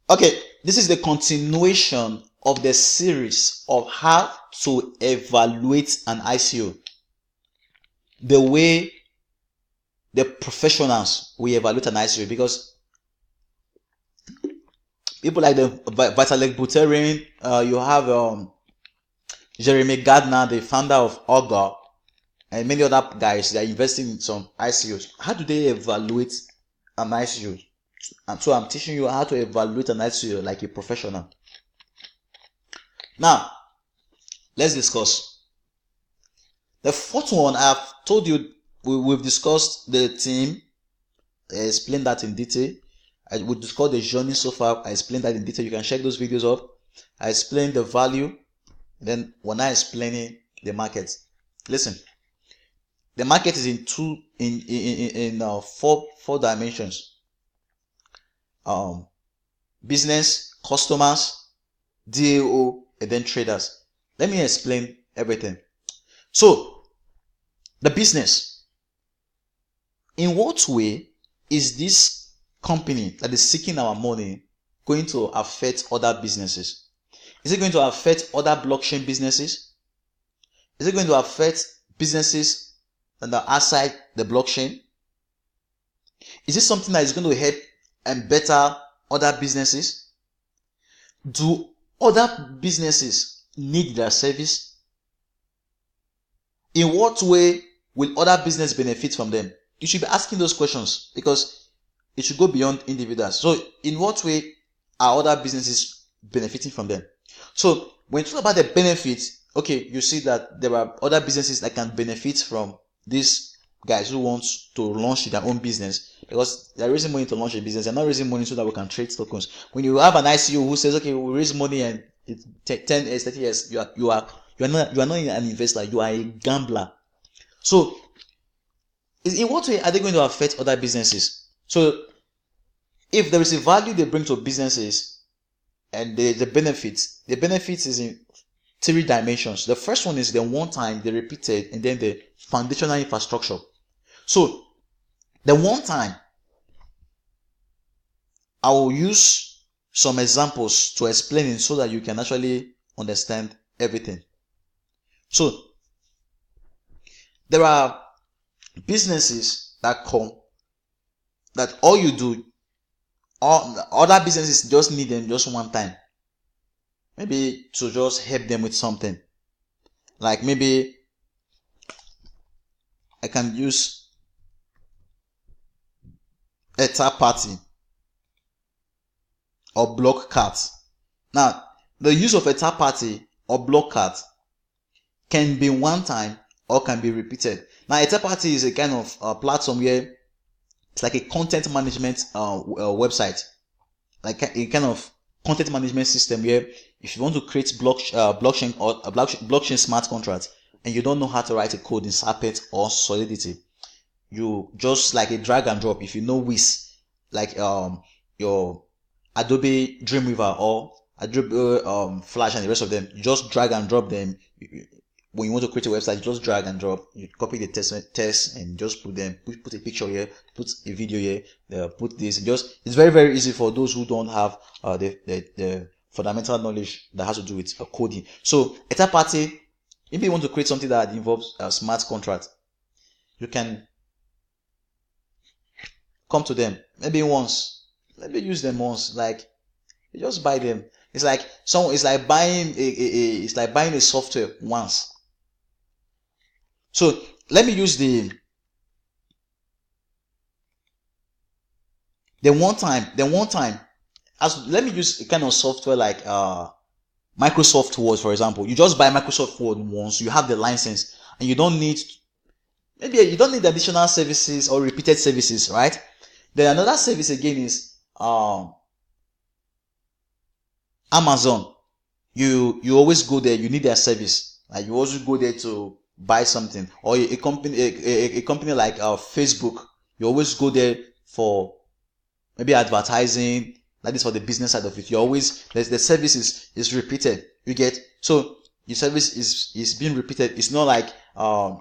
Okay, this is the continuation of the series of how to evaluate an ICO. The way the professionals will evaluate an ICO, because people like the Vitalik Buterin, you have Jeremy Gardner, the founder of Augur, and many other guys that are investing in some ICOs. How do they evaluate an ICO? And so I'm teaching you how to evaluate an ICO like a professional. Now, let's discuss. The fourth one, I've told you, we've discussed the team. I explained that in detail. We discussed the journey so far. I explained that in detail. You can check those videos up. I explained the value. Then when I explaining the market, listen. The market is in four dimensions. Business, customers, DAO, and then traders. Let me explain everything. So, the business. In what way is this company that is seeking our money going to affect other businesses? Is it going to affect other blockchain businesses? Is it going to affect businesses that are outside the blockchain? Is this something that is going to help and better other businesses? Do other businesses need their service? In what way will other business benefit from them? You should be asking those questions, because it should go beyond individuals. So in what way are other businesses benefiting from them? So when you talk about the benefits, okay, you see that there are other businesses that can benefit from these guys who want to launch their own business, because they're raising money to launch a business. They're not raising money so that we can trade tokens. When you have an ICO who says, okay, we'll raise money and it's 10 years, 30 years, you are not an investor, you are a gambler. So in what way are they going to affect other businesses? So if there is a value they bring to businesses and the benefits is in three dimensions. The first one is the one time, the repeated, and then the foundational infrastructure. So the one time, I will use some examples to explain it so that you can actually understand everything. So there are businesses that come, that all you do, other businesses just need them just one time, maybe to just help them with something. Like maybe I can use a third party or block cards. Now, the use of a third party or block card can be one time or can be repeated. Now, a third party is a kind of platform where it's like a content management website, like a kind of content management system where if you want to create blockchain or a blockchain smart contract and you don't know how to write a code in Serpent or Solidity, you just like a drag and drop. If you know Wiz, like your Adobe Dreamweaver or Adobe Flash and the rest of them, you just drag and drop them. When you want to create a website, you just drag and drop. You copy the text and just put them. Put a picture here, put a video here, put this. It's very, very easy for those who don't have the fundamental knowledge that has to do with coding. So a third party, if you want to create something that involves a smart contract, you can come to them maybe once, maybe use them once. Like you just buy them. It's like buying a software once. So let me use the one time as let me use a kind of software like Microsoft Word, for example. You just buy Microsoft Word once, you have the license, and you don't need additional services or repeated services, right? Then another service again is Amazon. You always go there, you need their service. Like you always go there to buy something, or a company like Facebook, you always go there for maybe advertising, like this for the business side of it. You always the service is repeated. You get, so your service is being repeated. It's not like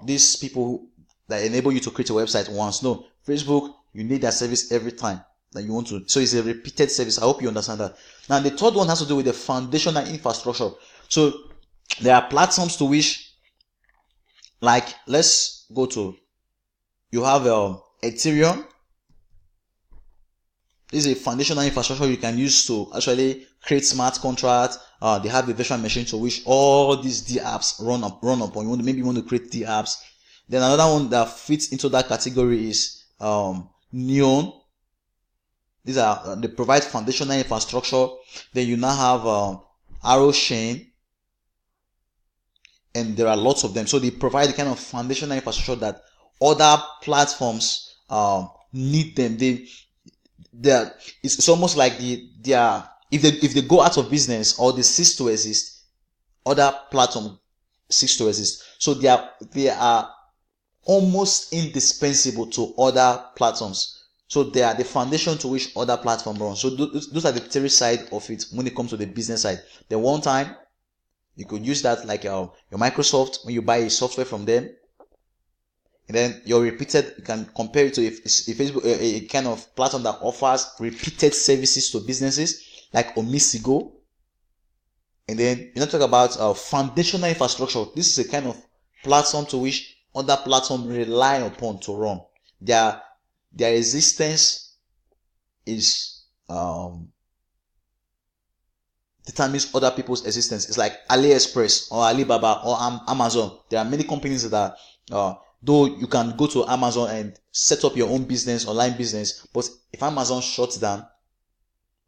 these people that enable you to create a website once. No, Facebook, you need that service every time. that you want to. So it's a repeated service. I hope you understand that. Now the third one has to do with the foundational infrastructure. So there are platforms to which, like, let's go to, you have Ethereum. This is a foundational infrastructure you can use to actually create smart contracts. They have a virtual machine to which all these D apps run upon. Maybe you want to create D apps. Then another one that fits into that category is Neon. These are they provide foundational infrastructure. Then you now have Arrow Chain, and there are lots of them. So they provide the kind of foundational infrastructure that other platforms need them. It's almost like if they go out of business or they cease to exist, other platform cease to exist. So they are almost indispensable to other platforms. So they are the foundation to which other platforms run. So those are the three sides of it when it comes to the business side. The one time you could use that like your Microsoft when you buy a software from them. And then your repeated, you can compare it to if Facebook, a kind of platform that offers repeated services to businesses like Omisigo. And then you talk about foundational infrastructure. This is a kind of platform to which other platforms rely upon to run. Their existence is determines other people's existence. It's like AliExpress or Alibaba or Amazon. There are many companies that though you can go to Amazon and set up your own business, online business, but if Amazon shuts down,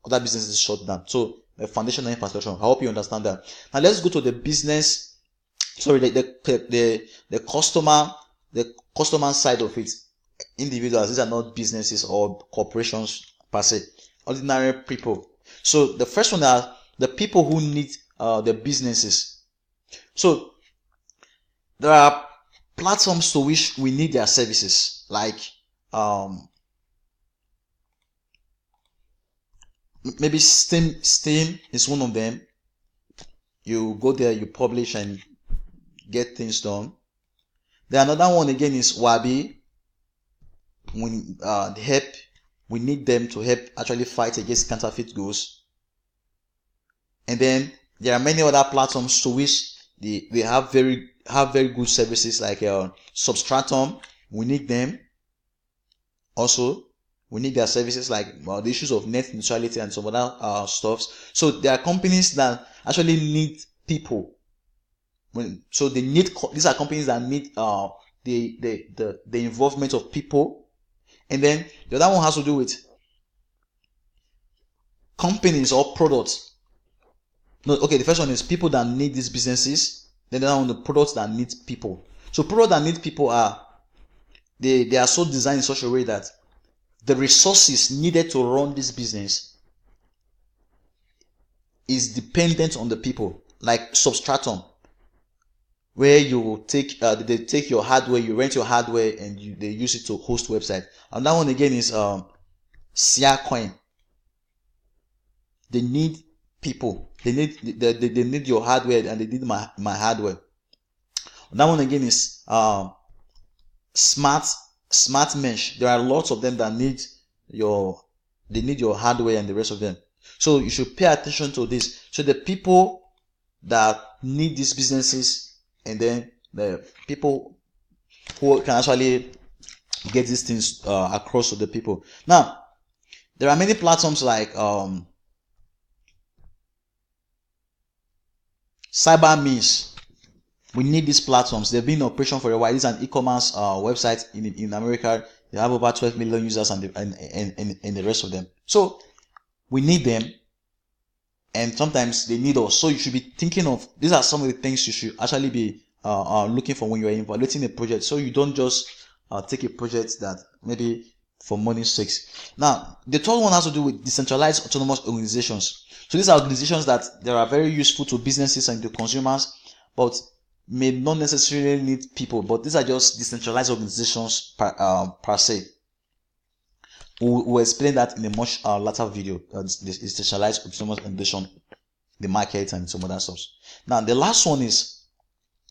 other businesses shut down. So the foundational infrastructure. I hope you understand that. Now let's go to the business. Sorry, the customer side of it. Individuals. These are not businesses or corporations per se. Ordinary people. So the first one are the people who need the businesses. So there are platforms to which we need their services, like maybe Steam is one of them. You go there, you publish and get things done. Then another one again is Wabi. We need them to help actually fight against counterfeit goods. And then there are many other platforms to which they have very good services, like Substratum. We need them. Also, we need their services, like the issues of net neutrality and some other stuffs. So there are companies that actually need people. So they need, these are companies that need the involvement of people. And then the other one has to do with companies or products. No, okay, the first one is people that need these businesses. Then the other one, the products that need people. So products that need people they are so designed in such a way that the resources needed to run this business is dependent on the people. Like Substratum, where you take they take your hardware, you rent your hardware, and they use it to host website. And that one again is Siacoin. They need people. They need your hardware, and they need my hardware. And that one again is Smart Mesh. There are lots of them that need your hardware and the rest of them. So you should pay attention to this. So the people that need these businesses, and then the people who can actually get these things across to the people. Now, there are many platforms like CyberMeans. We need these platforms. They've been in operation for a while. This is an e-commerce website in America. They have over 12 million users and the rest of them. So we need them, and sometimes they need us. So you should be thinking of, these are some of the things you should actually be looking for when you are evaluating a project. So you don't just take a project that maybe for money's sake. Now, the third one has to do with decentralized autonomous organizations. So these are organizations that they are very useful to businesses and to consumers, but may not necessarily need people. But these are just decentralized organizations per se. We'll explain that in a much later video. This decentralized autonomous organization, the market, and some other stuff. Now, the last one is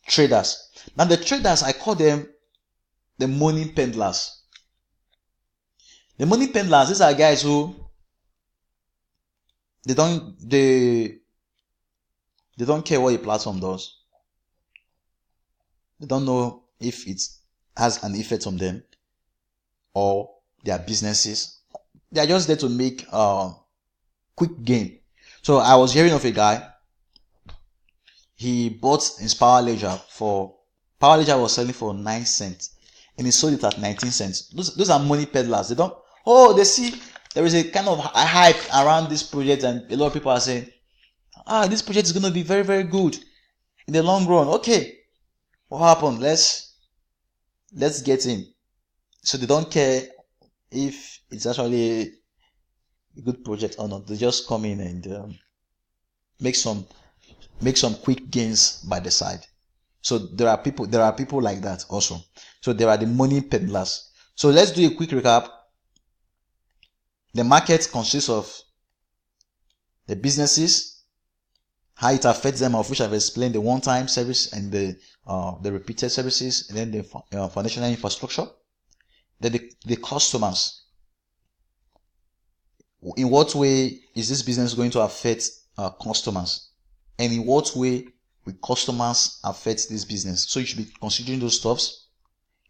traders. Now, the traders, I call them the money pendlers. The money peddlers, these are guys who they don't care what a platform does. They don't know if it has an effect on them or their businesses. They are just there to make quick gain. So I was hearing of a guy. He bought his Power Ledger Power Ledger was selling for 9 cents, and he sold it at 19 cents. Those are money peddlers. They see there is a kind of a hype around this project, and a lot of people are saying, this project is going to be very, very good in the long run. Okay, what happened? Let's get in. So they don't care if it's actually a good project or not. They just come in and make some quick gains by the side. So there are people like that also. So there are the money peddlers. So let's do a quick recap. The market consists of the businesses, how it affects them, of which I've explained, the one-time service and the repeated services, and then the foundational infrastructure. Then the customers. In what way is this business going to affect customers? And in what way will customers affect this business? So you should be considering those stuffs.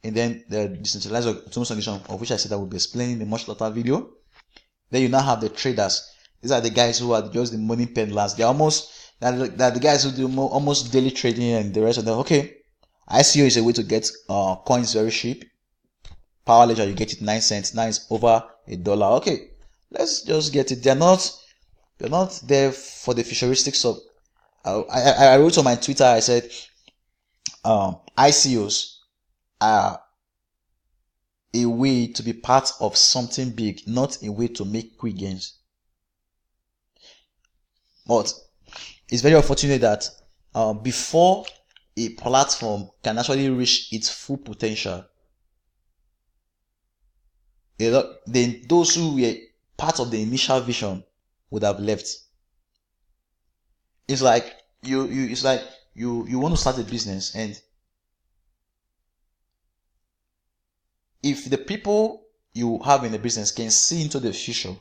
And then the decentralized autonomous solution, of which I said I will be explaining in a much later video. Then you now have the traders. These are the guys who are just the money peddlers. They're the guys who do almost daily trading and the rest of them. Okay, ICO is a way to get coins very cheap. Power Ledger, you get it 9 cents. Now it's over $1. Okay, let's just get it. They're not there for the futuristics of. I wrote on my Twitter. I said, ICOs are a way to be part of something big, not a way to make quick gains. But it's very unfortunate that before a platform can actually reach its full potential, then those who were part of the initial vision would have left. It's like you want to start a business, and if the people you have in the business can see into the future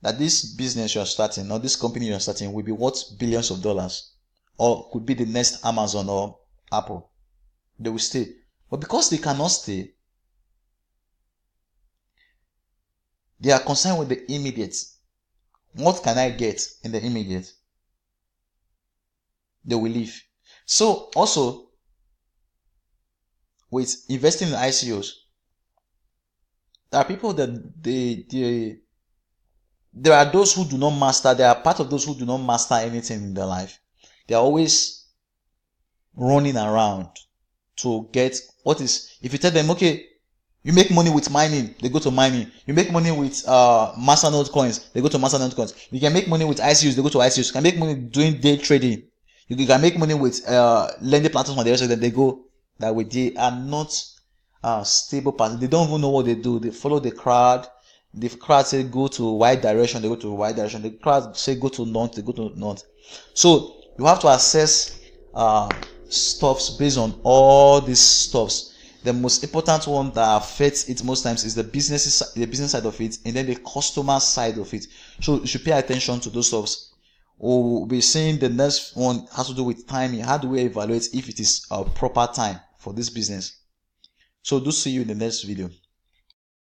that this business you are starting or this company you are starting will be worth billions of dollars, or could be the next Amazon or Apple, they will stay. But because they cannot stay, they are concerned with the immediate. What can I get in the immediate? They will leave. So also with investing in ICOs, there are people that there are those who do not master. They are part of those who do not master anything in their life. They are always running around to get what is. If you tell them, okay, you make money with mining, they go to mining. You make money with masternode coins, they go to masternode coins. You can make money with ICOs, they go to ICOs. You can make money doing day trading. You can make money with lending platforms, and the rest of them, they go that way. They are not stable parties. They don't even know what they do. They follow the crowd. The crowd say go to y direction, they go to y direction. The crowd say go to north, they go to north. So you have to assess stuffs based on all these stuffs. The most important one that affects it most times is the business side of it, and then the customer side of it. So you should pay attention to those stuffs. We'll be seeing the next one has to do with timing. How do we evaluate if it is a proper time for this business? So do see you in the next video.